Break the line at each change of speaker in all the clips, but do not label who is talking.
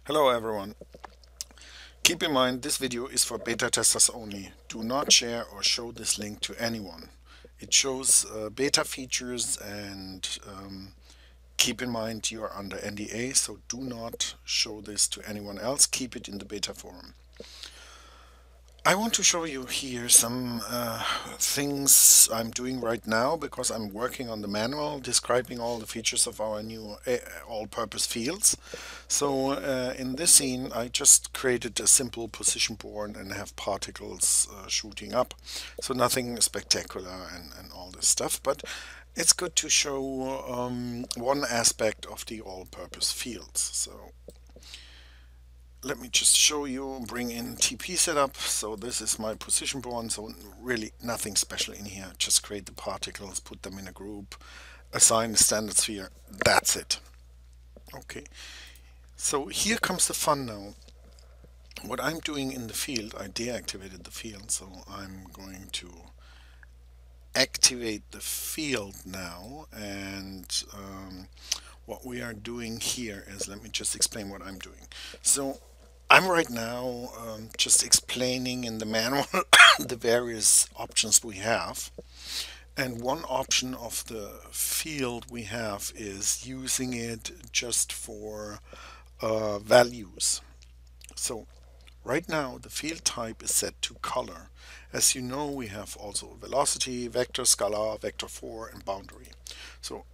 Hello everyone. Keep in mind this video is for beta testers only. Do not share or show this link to anyone. It shows beta features and keep in mind you are under NDA, so do not show this to anyone else. Keep it in the beta forum. I want to show you here some things I'm doing right now because I'm working on the manual describing all the features of our new all-purpose fields. So in this scene I just created a simple position board and have particles shooting up. So nothing spectacular and all this stuff, but it's good to show one aspect of the all-purpose fields. So let me just show you, bring in TP setup. So this is my position board, so really nothing special in here. Just create the particles, put them in a group, assign a standard sphere. That's it. Okay, so here comes the fun now. What I'm doing in the field, I deactivated the field, so I'm going to activate the field now. And what we are doing here is, let me just explain what I'm doing. So I'm right now just explaining in the manual the various options we have. And one option of the field we have is using it just for values. So right now the field type is set to color. As you know, we have also velocity, vector, scalar, vector 4, and boundary. So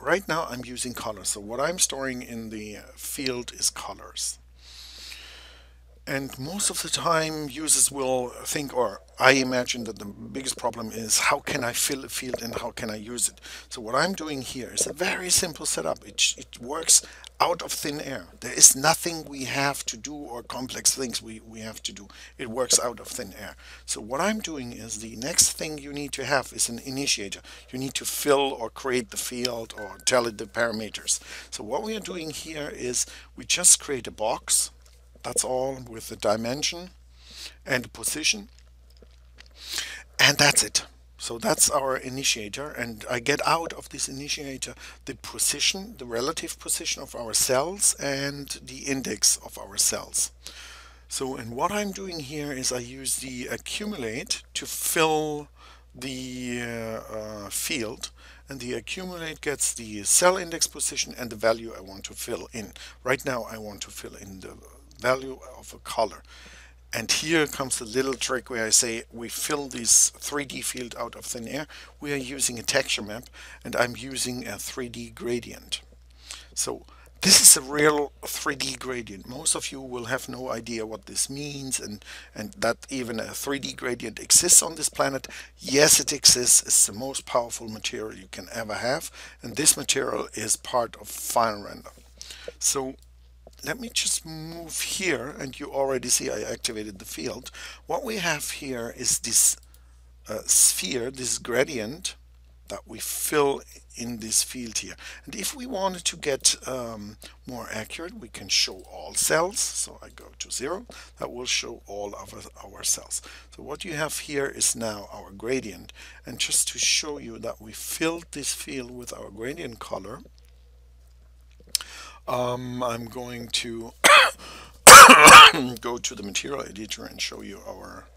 right now I'm using color. So what I'm storing in the field is colors. And most of the time users will think, or I imagine that the biggest problem is how can I fill a field and how can I use it. So what I'm doing here is a very simple setup. It works out of thin air. There is nothing we have to do or complex things we have to do. It works out of thin air. So what I'm doing is the next thing you need to have is an initiator. You need to fill or create the field or tell it the parameters. So what we are doing here is we just create a box. That's all, with the dimension and the position, and that's it. So that's our initiator, and I get out of this initiator the position, the relative position of our cells and the index of our cells. So, and what I'm doing here is I use the accumulate to fill the field, and the accumulate gets the cell index position and the value I want to fill in. Right now I want to fill in the value of a color. And here comes the little trick where I say we fill this 3D field out of thin air. We are using a texture map and I'm using a 3D gradient. So this is a real 3D gradient. Most of you will have no idea what this means and that even a 3D gradient exists on this planet. Yes, it exists. It's the most powerful material you can ever have. And this material is part of Final Render. So let me just move here, and you already see I activated the field. What we have here is this sphere, this gradient that we fill in this field here. And if we wanted to get more accurate, we can show all cells. So I go to 0. That will show all of our cells. So what you have here is now our gradient. And just to show you that we filled this field with our gradient color, I'm going to go to the material editor and show you our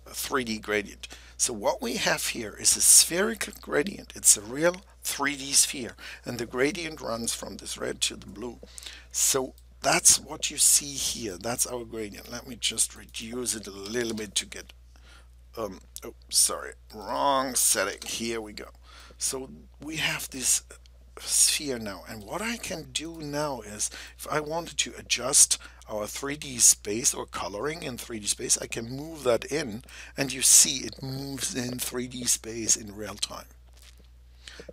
3D gradient. So what we have here is a spherical gradient. It's a real 3D sphere, and the gradient runs from this red to the blue. So that's what you see here. That's our gradient. Let me just reduce it a little bit to get oh, sorry, wrong setting. Here we go. So we have this sphere now, and what I can do now is if I wanted to adjust our 3D space or coloring in 3D space, I can move that in, and you see it moves in 3D space in real time.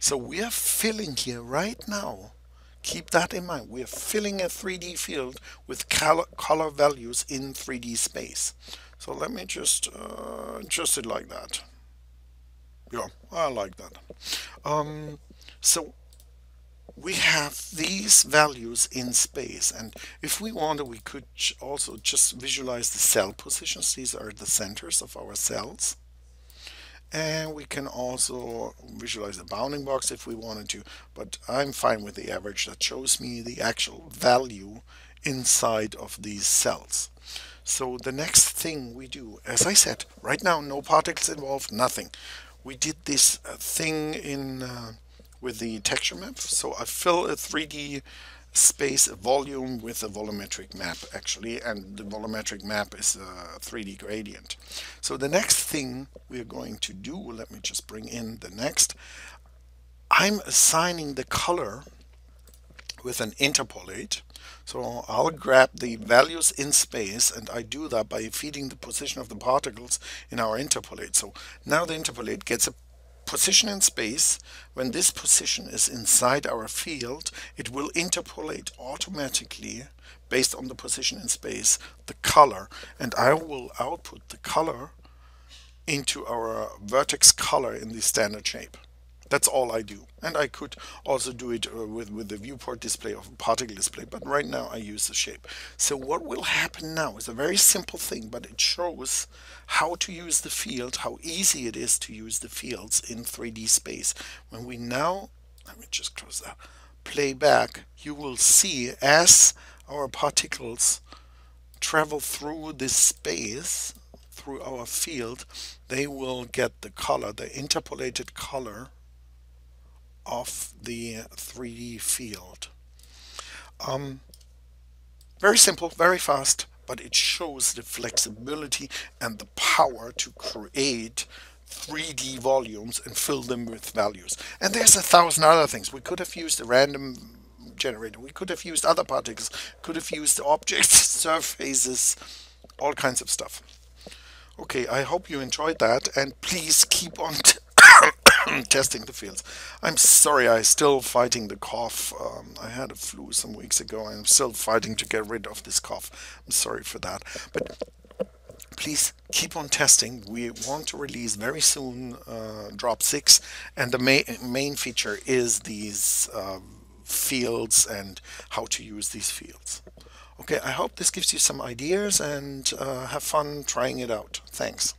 So we are filling here right now. Keep that in mind. We are filling a 3D field with color values in 3D space. So let me just adjust it like that. Yeah, I like that. So we have these values in space, and if we wanted, we could also just visualize the cell positions. These are the centers of our cells, and we can also visualize the bounding box if we wanted to, but I'm fine with the average. That shows me the actual value inside of these cells. So the next thing we do, as I said, right now no particles involved, nothing. We did this thing in with the texture map. So I fill a 3D space, a volume with a volumetric map actually, and the volumetric map is a 3D gradient. So the next thing we're going to do, let me just bring in the next. I'm assigning the color with an interpolate. So I'll grab the values in space, and I do that by feeding the position of the particles in our interpolate. So now the interpolate gets a position in space. When this position is inside our field, it will interpolate automatically based on the position in space, the color, and I will output the color into our vertex color in the standard shape. That's all I do. And I could also do it with the viewport display of a particle display, but right now I use the shape. So what will happen now is a very simple thing, but it shows how to use the field, how easy it is to use the fields in 3D space. When we now, let me just close that, play back, you will see as our particles travel through this space, through our field, they will get the color, the interpolated color of the 3D field. Very simple, very fast, but it shows the flexibility and the power to create 3D volumes and fill them with values. And there's 1,000 other things. We could have used a random generator. We could have used other particles, could have used objects, surfaces, all kinds of stuff. Okay, I hope you enjoyed that, and please keep on testing the fields. I'm sorry, I'm still fighting the cough. I had a flu some weeks ago. I'm still fighting to get rid of this cough. I'm sorry for that. But please keep on testing. We want to release very soon drop 6, and the main feature is these fields and how to use these fields. Okay, I hope this gives you some ideas, and have fun trying it out. Thanks.